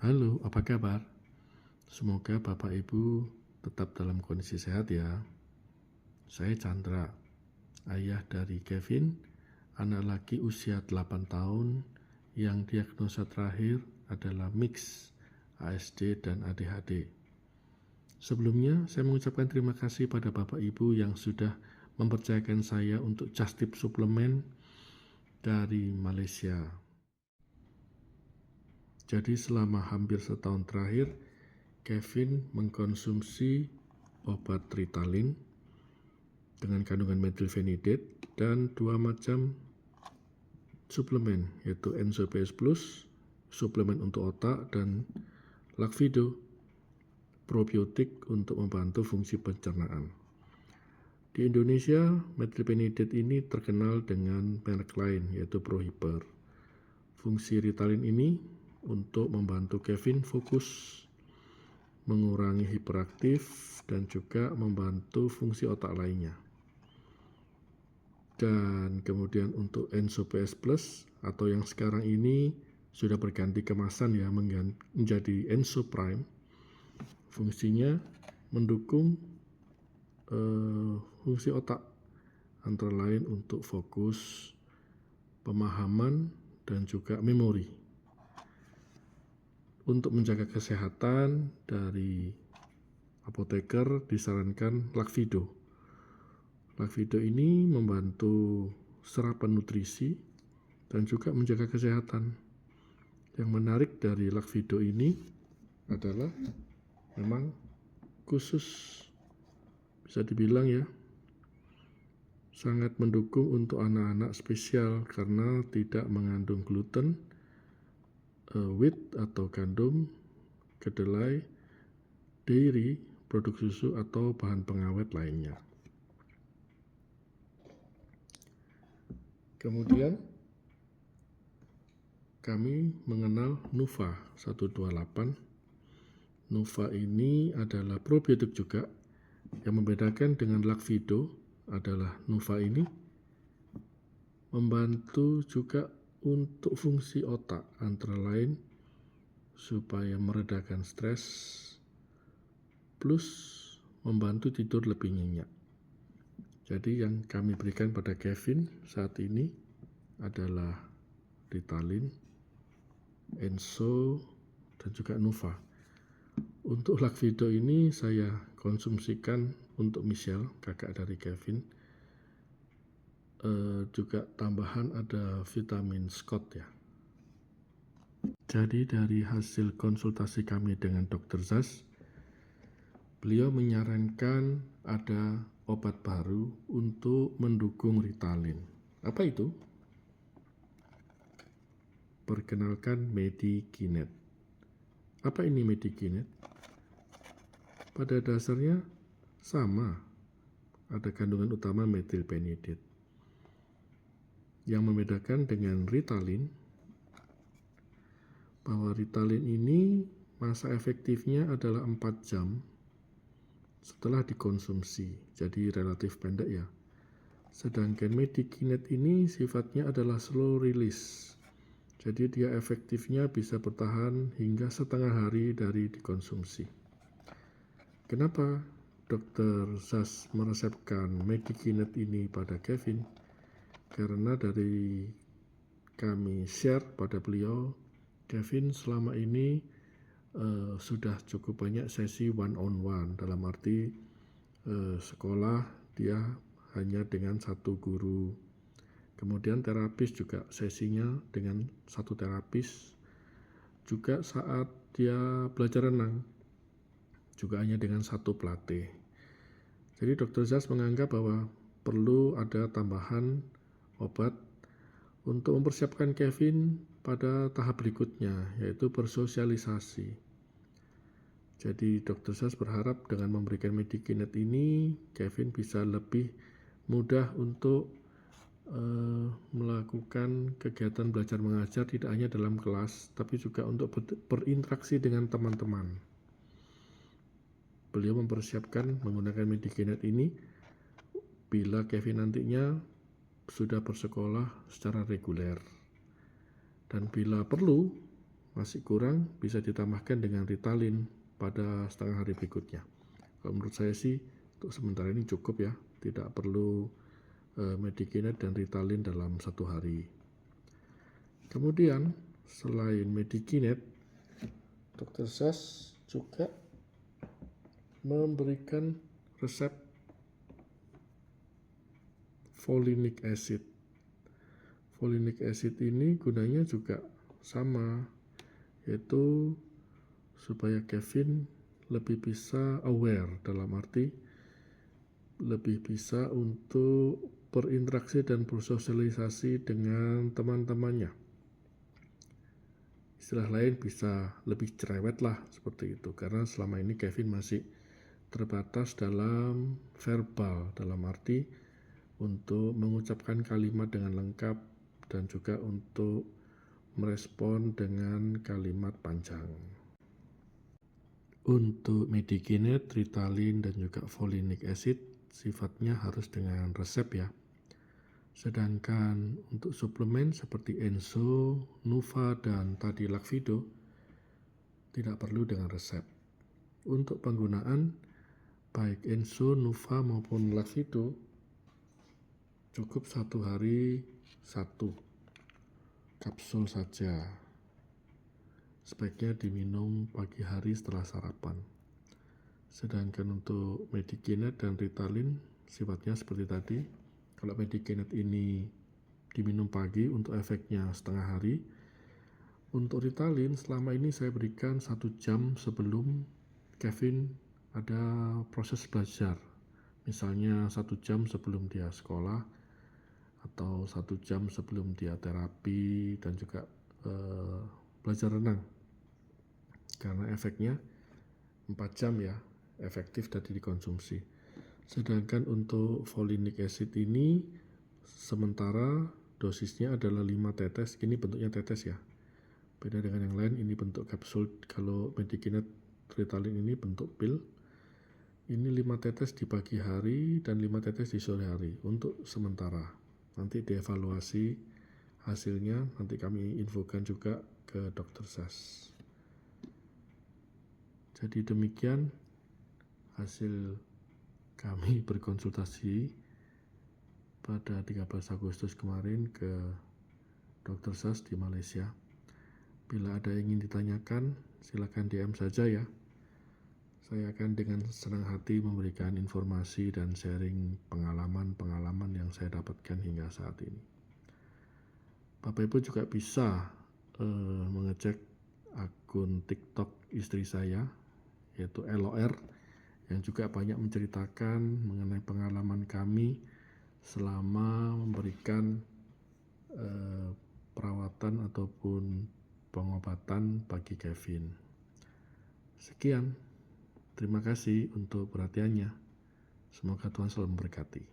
Halo, apa kabar? Semoga Bapak Ibu tetap dalam kondisi sehat ya. Saya Chandra, ayah dari Kevin, anak laki usia 8 tahun yang diagnosa terakhir adalah mix ASD dan ADHD. Sebelumnya, saya mengucapkan terima kasih pada Bapak Ibu yang sudah mempercayakan saya untuk Just Tip suplemen dari Malaysia. Jadi selama hampir setahun terakhir, Kevin mengkonsumsi obat Ritalin dengan kandungan methylphenidate dan 2 macam suplemen, yaitu Enso-PS Plus, suplemen untuk otak, dan Lakvido, probiotik untuk membantu fungsi pencernaan. Di Indonesia, methylphenidate ini terkenal dengan merek lain, yaitu Prohiper. Fungsi Ritalin ini untuk membantu Kevin fokus, mengurangi hiperaktif, dan juga membantu fungsi otak lainnya. Dan kemudian untuk Enso-PS Plus atau yang sekarang ini sudah berganti kemasan ya menjadi Enso Prime, fungsinya mendukung fungsi otak, antara lain untuk fokus, pemahaman, dan juga memori. Untuk menjaga kesehatan, dari apoteker disarankan Lakvido. Lakvido ini membantu serapan nutrisi dan juga menjaga kesehatan. Yang menarik dari Lakvido ini adalah memang khusus, bisa dibilang ya, sangat mendukung untuk anak-anak spesial karena tidak mengandung gluten, wheat atau gandum, kedelai, dairy, produk susu, atau bahan pengawet lainnya. Kemudian kami mengenal Nuva 128. Nuva ini adalah probiotik juga. Yang membedakan dengan Lakvido adalah Nuva ini membantu juga untuk fungsi otak, antara lain supaya meredakan stres, plus membantu tidur lebih nyenyak. Jadi yang kami berikan pada Kevin saat ini adalah Ritalin, Enso, dan juga Nuva. Untuk Lakvido ini saya konsumsikan untuk Michelle, kakak dari Kevin. Juga tambahan ada vitamin Scott ya. Jadi dari hasil konsultasi kami dengan Dr. Zas, beliau menyarankan ada obat baru untuk mendukung Ritalin. Apa itu? Perkenalkan Medikinet. Apa ini Medikinet? Pada dasarnya sama, ada kandungan utama methylphenidate. Yang membedakan dengan Ritalin, bahwa Ritalin ini masa efektifnya adalah 4 jam setelah dikonsumsi, jadi relatif pendek ya. Sedangkan Medikinet ini sifatnya adalah slow release, jadi dia efektifnya bisa bertahan hingga setengah hari dari dikonsumsi. Kenapa Dr. Zas meresepkan Medikinet ini pada Kevin? Karena dari kami share pada beliau, Kevin selama ini sudah cukup banyak sesi one-on-one, dalam arti sekolah dia hanya dengan satu guru. Kemudian terapis juga sesinya dengan satu terapis. Juga saat dia belajar renang juga hanya dengan satu pelatih. Jadi Dr. Zas menganggap bahwa perlu ada tambahan obat untuk mempersiapkan Kevin pada tahap berikutnya, yaitu bersosialisasi. Jadi Dr. Zas berharap dengan memberikan Medikinet ini, Kevin bisa lebih mudah untuk melakukan kegiatan belajar mengajar, tidak hanya dalam kelas, tapi juga untuk berinteraksi dengan teman-teman. Beliau mempersiapkan menggunakan Medikinet ini bila Kevin nantinya sudah bersekolah secara reguler. Dan bila perlu, masih kurang, bisa ditambahkan dengan Ritalin pada setengah hari berikutnya. Kalau menurut saya sih untuk sementara ini cukup ya, tidak perlu Medikinet dan Ritalin dalam satu hari. Kemudian selain Medikinet, Dr. Sas juga memberikan resep folinic acid. Folinic acid ini gunanya juga sama, yaitu supaya Kevin lebih bisa aware, dalam arti lebih bisa untuk berinteraksi dan bersosialisasi dengan teman-temannya. Istilah lain bisa lebih cerewet lah seperti itu, karena selama ini Kevin masih terbatas dalam verbal, dalam arti untuk mengucapkan kalimat dengan lengkap dan juga untuk merespon dengan kalimat panjang. Untuk Medikinet, Ritalin, dan juga folinic acid sifatnya harus dengan resep ya. Sedangkan untuk suplemen seperti Enso, Nuva, dan tadi Lakvido tidak perlu dengan resep. Untuk penggunaan baik Enso, Nuva maupun Lakvido cukup 1 hari 1 kapsul saja. Sebaiknya diminum pagi hari setelah sarapan. Sedangkan untuk Medikinet dan Ritalin sifatnya seperti tadi. Kalau Medikinet ini diminum pagi untuk efeknya setengah hari. Untuk Ritalin selama ini saya berikan 1 jam sebelum Kevin ada proses belajar. Misalnya 1 jam sebelum dia sekolah atau 1 jam sebelum dia terapi dan juga belajar renang, karena efeknya 4 jam ya efektif tadi dikonsumsi. Sedangkan untuk folinic acid ini sementara dosisnya adalah 5 tetes, ini bentuknya tetes ya, beda dengan yang lain, ini bentuk kapsul. Kalau Medikinet Ritalin ini bentuk pil, ini 5 tetes di pagi hari dan 5 tetes di sore hari untuk sementara. Nanti dievaluasi hasilnya, nanti kami infokan juga ke Dr. Sas. Jadi demikian hasil kami berkonsultasi pada 13 Agustus kemarin ke Dr. Sas di Malaysia. Bila ada yang ingin ditanyakan, silakan DM saja ya. Saya akan dengan senang hati memberikan informasi dan sharing pengalaman-pengalaman yang saya dapatkan hingga saat ini. Bapak Ibu juga bisa mengecek akun TikTok istri saya, yaitu LOR, yang juga banyak menceritakan mengenai pengalaman kami selama memberikan perawatan ataupun pengobatan bagi Kevin. Sekian, terima kasih untuk perhatiannya. Semoga Tuhan selalu memberkati.